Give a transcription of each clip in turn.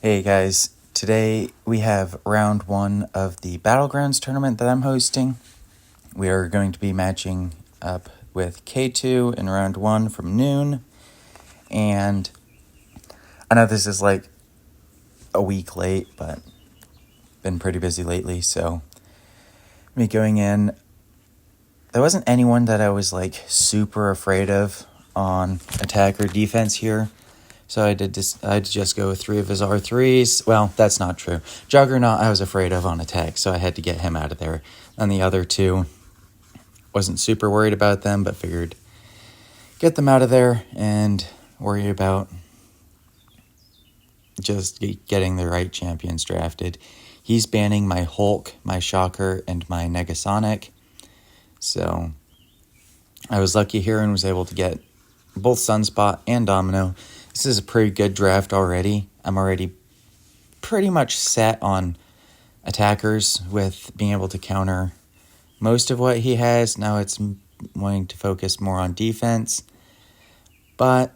Hey guys, today we have round 1 of the battlegrounds tournament that I'm hosting. We are going to be matching up with kaitu in round 1 from noon, and I know this is like a week late, but been pretty busy lately, so me going in, there wasn't anyone that I was like super afraid of on attack or defense here. So I'd just go with 3 of his R3s. Well, that's not true. Juggernaut I was afraid of on attack, so I had to get him out of there. And the other 2, wasn't super worried about them, but figured get them out of there and worry about just getting the right champions drafted. He's banning my Hulk, my Shocker, and my Negasonic. So I was lucky here and was able to get both Sunspot and Domino. This is a pretty good draft already. I'm already pretty much set on attackers with being able to counter most of what he has. Now it's wanting to focus more on defense, but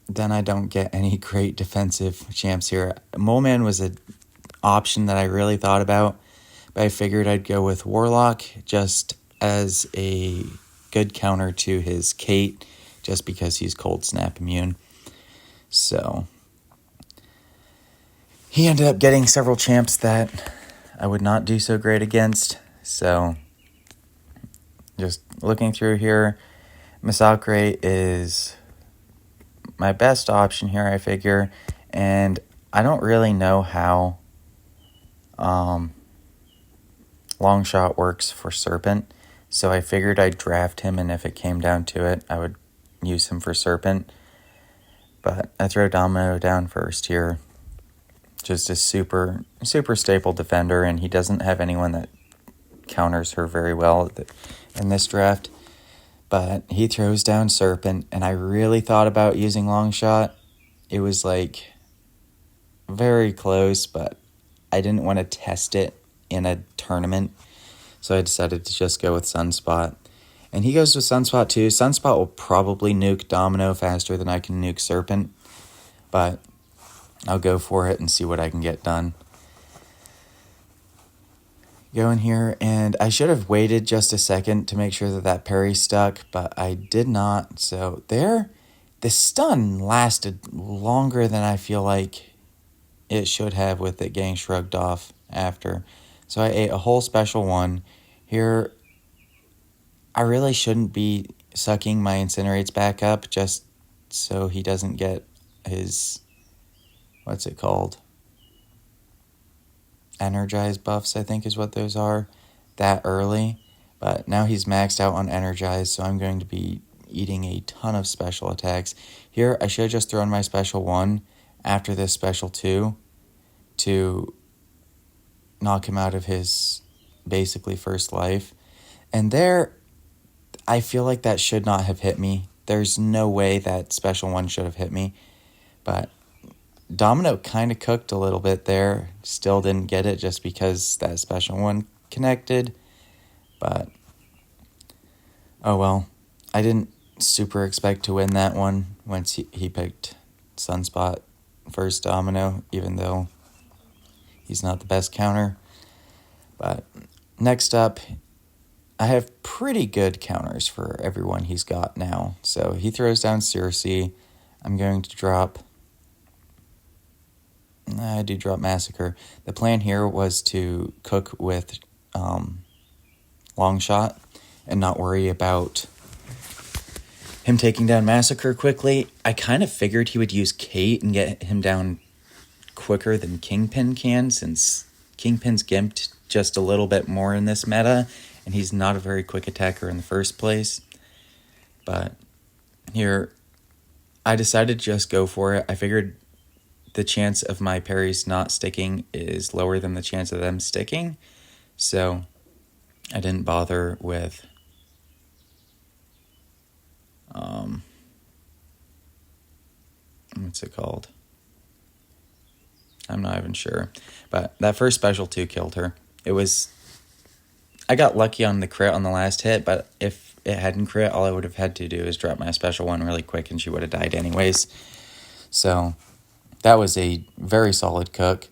then I don't get any great defensive champs here. Mole Man was an option that I really thought about, but I figured I'd go with Warlock just as a good counter to his Kate, just because he's cold snap immune. So he ended up getting several champs that I would not do so great against. So just looking through here, Masacre is my best option here, I figure. And I don't really know how Longshot works for Serpent. So I figured I'd draft him, and if it came down to it, I would use him for Serpent. But I throw Domino down first here. Just a super staple defender, and he doesn't have anyone that counters her very well in this draft. But he throws down Serpent, and I really thought about using Longshot. It was like very close, but I didn't want to test it in a tournament. So I decided to just go with Sunspot. And he goes with Sunspot too. Sunspot will probably nuke Domino faster than I can nuke Serpent, but I'll go for it and see what I can get done. Go in here, and I should have waited just a second to make sure that parry stuck, but I did not. So there, the stun lasted longer than I feel like it should have, with it getting shrugged off after. So I ate a whole special one. Here, I really shouldn't be sucking my Incinerates back up just so he doesn't get his, what's it called? Energize buffs, I think is what those are, that early. But now he's maxed out on Energize, so I'm going to be eating a ton of special attacks. Here, I should have just thrown my special 1 after this special 2 to knock him out of his basically first life. And there, I feel like that should not have hit me. There's no way that special 1 should have hit me. But Domino kind of cooked a little bit there. Still didn't get it just because that special 1 connected. But, oh well. I didn't super expect to win that one once he picked Sunspot first Domino, even though he's not the best counter. But next up, I have pretty good counters for everyone he's got now. So he throws down Circe. I'm going to drop... I do drop Massacre. The plan here was to cook with Longshot and not worry about him taking down Massacre quickly. I kind of figured he would use Kate and get him down quicker than Kingpin can, since Kingpin's gimped just a little bit more in this meta, and he's not a very quick attacker in the first place. But here, I decided to just go for it. I figured the chance of my parries not sticking is lower than the chance of them sticking, so I didn't bother with what's it called? I'm not even sure. But that first special 2 killed her. I got lucky on the crit on the last hit, but if it hadn't crit, all I would have had to do is drop my special 1 really quick and she would have died anyways. So that was a very solid cook.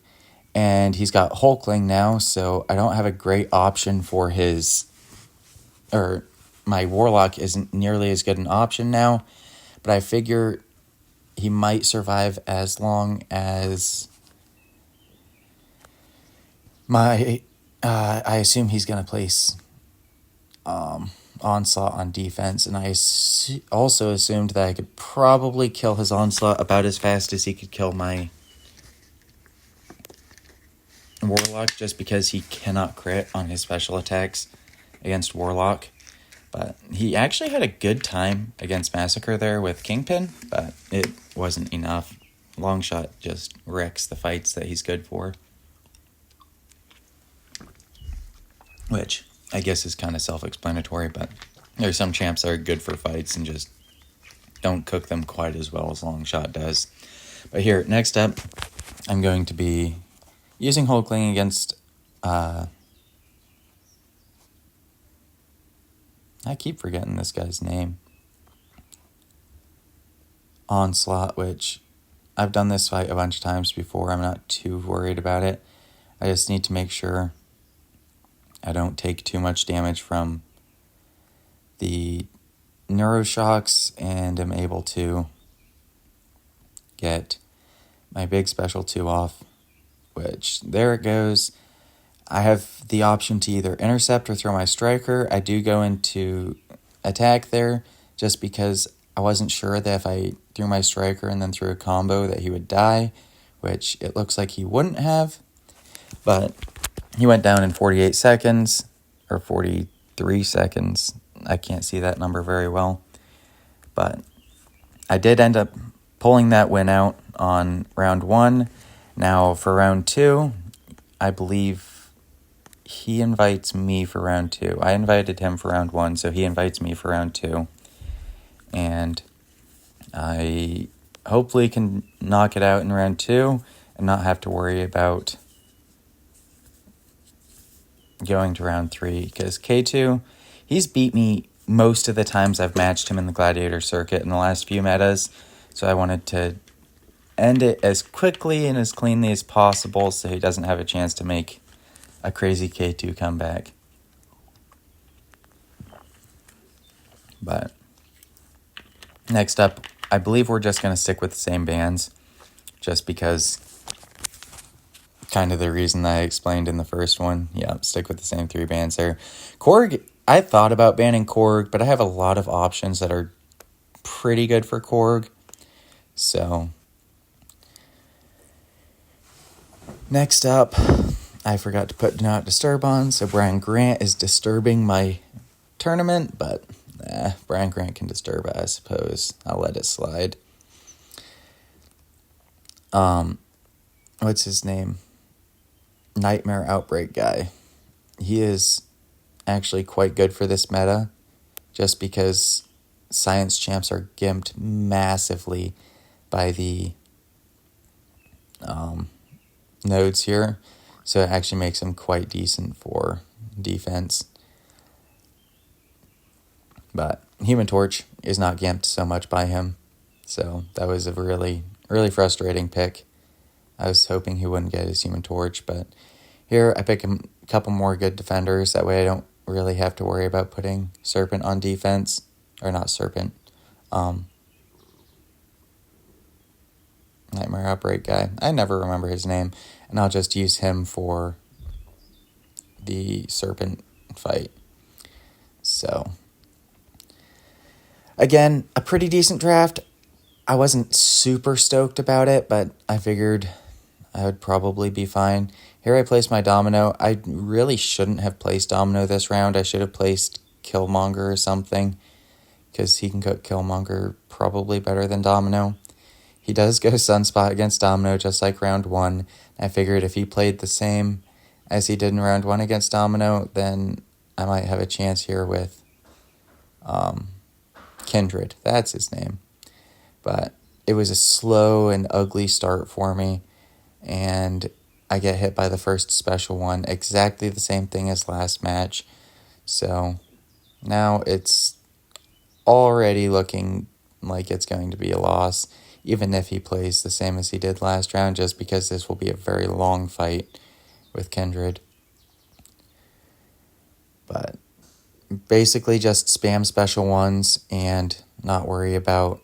And he's got Hulkling now, so I don't have a great option for his... Or my Warlock isn't nearly as good an option now. But I figure he might survive as long as my... I assume he's going to place Onslaught on defense, and I also assumed that I could probably kill his Onslaught about as fast as he could kill my Warlock, just because he cannot crit on his special attacks against Warlock. But he actually had a good time against Massacre there with Kingpin, but it wasn't enough. Longshot just wrecks the fights that he's good for, which I guess is kind of self-explanatory, but there's some champs that are good for fights and just don't cook them quite as well as Longshot does. But here, next up, I'm going to be using Hulkling against... I keep forgetting this guy's name. Onslaught, which I've done this fight a bunch of times before. I'm not too worried about it. I just need to make sure I don't take too much damage from the Neuroshocks and am able to get my big special 2 off, which there it goes. I have the option to either intercept or throw my striker. I do go into attack there just because I wasn't sure that if I threw my striker and then threw a combo that he would die, which it looks like he wouldn't have. But he went down in 48 seconds, or 43 seconds. I can't see that number very well. But I did end up pulling that win out on round 1. Now for round 2, I believe he invites me for round 2. I invited him for round 1, so he invites me for round 2. And I hopefully can knock it out in round 2 and not have to worry about going to round 3, because Kaitu, he's beat me most of the times I've matched him in the Gladiator circuit in the last few metas, so I wanted to end it as quickly and as cleanly as possible so he doesn't have a chance to make a crazy Kaitu comeback. But next up, I believe we're just going to stick with the same bands, just because... kind of the reason that I explained in the first one. Yeah, stick with the same 3 bands there. Korg, I thought about banning Korg, but I have a lot of options that are pretty good for Korg. So, next up, I forgot to put Do Not Disturb on, so Brian Grant is disturbing my tournament, but Brian Grant can disturb it, I suppose. I'll let it slide. What's his name? Nightmare Outbreak guy. He is actually quite good for this meta, just because science champs are gimped massively by the nodes here, so it actually makes him quite decent for defense. But Human Torch is not gimped so much by him, so that was a really, really frustrating pick. I was hoping he wouldn't get his Human Torch, but here I pick a couple more good defenders. That way I don't really have to worry about putting Serpent on defense. Or not Serpent. Nightmare Outbreak guy. I never remember his name. And I'll just use him for the Serpent fight. So, again, a pretty decent draft. I wasn't super stoked about it, but I figured I would probably be fine. Here I placed my Domino. I really shouldn't have placed Domino this round. I should have placed Killmonger or something, because he can cook Killmonger probably better than Domino. He does go Sunspot against Domino, just like round 1. I figured if he played the same as he did in round 1 against Domino, then I might have a chance here with Kindred. That's his name. But it was a slow and ugly start for me, and I get hit by the first special one, exactly the same thing as last match. So now it's already looking like it's going to be a loss. even if he plays the same as he did last round, just because this will be a very long fight with Kindred. But basically just spam special ones and not worry about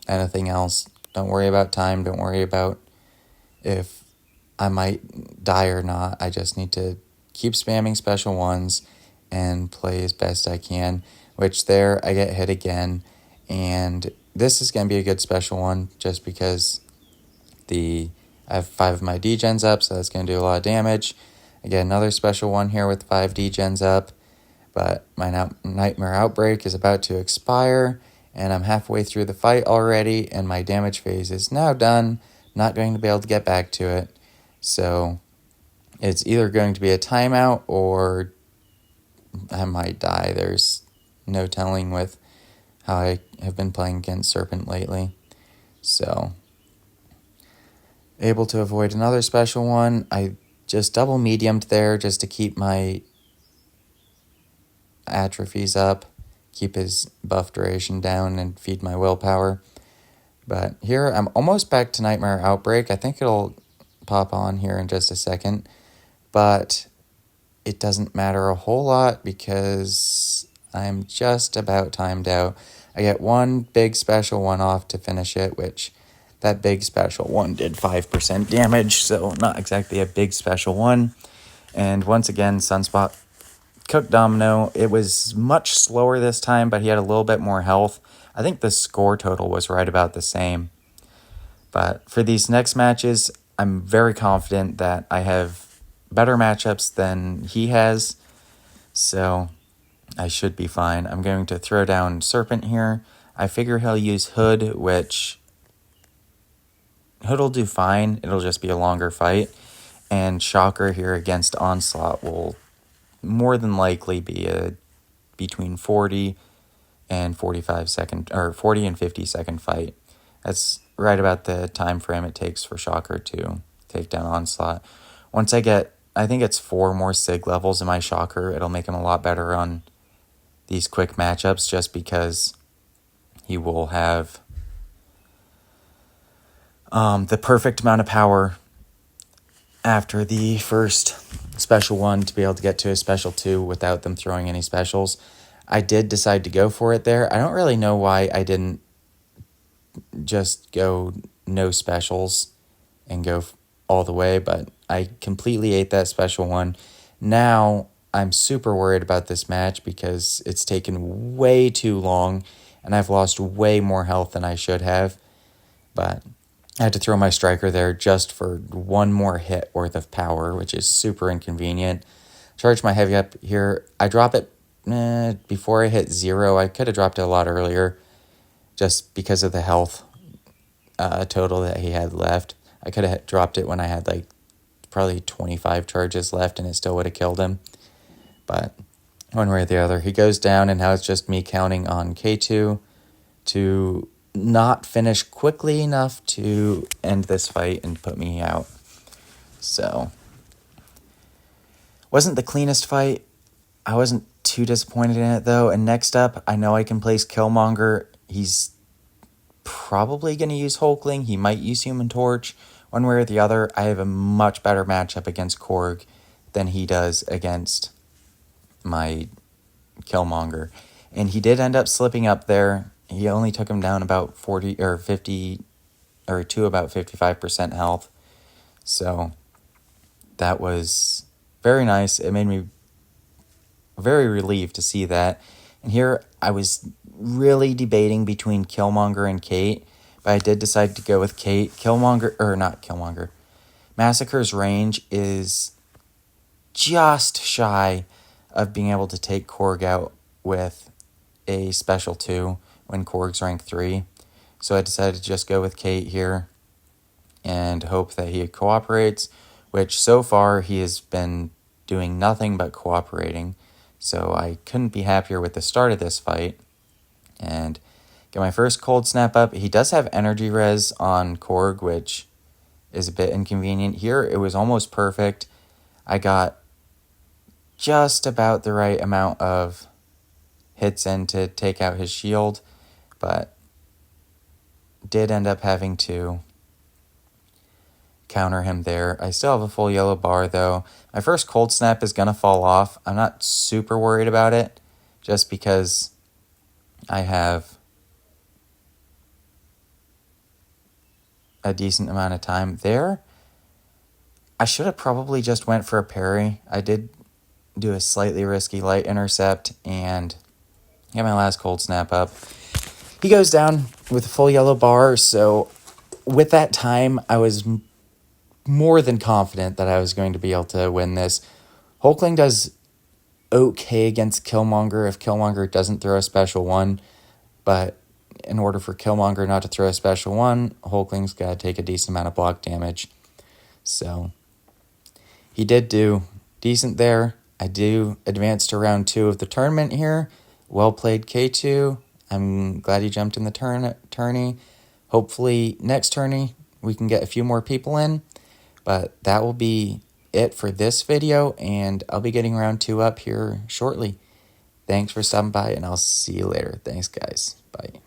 anything else. Don't worry about time. Don't worry about if I might die or not. I just need to keep spamming special ones and play as best I can, which there I get hit again. And this is going to be a good special one just because I have 5 of my D-gens up, so that's going to do a lot of damage. I get another special one here with 5 D-gens up, but my Nightmare Outbreak is about to expire, and I'm halfway through the fight already, and my damage phase is now done. Not going to be able to get back to it. So it's either going to be a timeout or I might die. There's no telling with how I have been playing against Serpent lately. So able to avoid another special one. I just double mediumed there just to keep my atrophies up, keep his buff duration down, and feed my willpower. But here I'm almost back to Nightmare Outbreak. I think it'll pop on here in just a second. But it doesn't matter a whole lot because I'm just about timed out. I get one big special one off to finish it, which that big special one did 5% damage, so not exactly a big special one. And once again, Sunspot cooked Domino. It was much slower this time, but he had a little bit more health. I think the score total was right about the same. But for these next matches, I'm very confident that I have better matchups than he has, so I should be fine. I'm going to throw down Serpent here. I figure he'll use Hood, which Hood will do fine. It'll just be a longer fight. And Shocker here against Onslaught will more than likely be a between 40 and 45 second, or 40 and 50 second fight. That's right about the time frame it takes for Shocker to take down Onslaught. Once I think it's 4 more Sig levels in my Shocker, it'll make him a lot better on these quick matchups just because he will have the perfect amount of power after the first special one to be able to get to a special 2 without them throwing any specials. I did decide to go for it there. I don't really know why I didn't just go no specials and go all the way, but I completely ate that special one. Now I'm super worried about this match because it's taken way too long and I've lost way more health than I should have. But I had to throw my striker there just for one more hit worth of power, which is super inconvenient. Charge my heavy up here. I drop it before I hit 0. I could have dropped it a lot earlier just because of the health total that he had left. I could have dropped it when I had like probably 25 charges left and it still would have killed him. But one way or the other, he goes down, and now it's just me counting on kaitu to not finish quickly enough to end this fight and put me out. So, wasn't the cleanest fight. I wasn't too disappointed in it though. And next up, I know I can place Killmonger. He's probably going to use Hulkling. He might use Human Torch. One way or the other, I have a much better matchup against Korg than he does against my Killmonger. And he did end up slipping up there. He only took him down about 40 or 50 or to about 55% health. So that was very nice. It made me very relieved to see that. And here I was really debating between Killmonger and Kate, but I did decide to go with Kate. Massacre's range is just shy of being able to take Korg out with a special 2 when Korg's rank 3. So I decided to just go with Kate here and hope that he cooperates, which so far he has been doing nothing but cooperating. So I couldn't be happier with the start of this fight. And get my first cold snap up. He does have energy res on Korg, which is a bit inconvenient. Here it was almost perfect. I got just about the right amount of hits in to take out his shield, but did end up having to counter him there. I still have a full yellow bar, though. My first cold snap is going to fall off. I'm not super worried about it, just because I have a decent amount of time there. I should have probably just went for a parry. I did do a slightly risky light intercept and get my last cold snap up. He goes down with a full yellow bar, so with that time, I was more than confident that I was going to be able to win this. Hulkling does okay against Killmonger if Killmonger doesn't throw a special one, but in order for Killmonger not to throw a special one, Hulkling's got to take a decent amount of block damage. So he did do decent there. I do advance to round 2 of the tournament here. Well played, Kaitu. I'm glad you jumped in the tourney. Hopefully next tourney we can get a few more people in. But that will be it for this video, and I'll be getting round 2 up here shortly. Thanks for stopping by, and I'll see you later. Thanks, guys. Bye.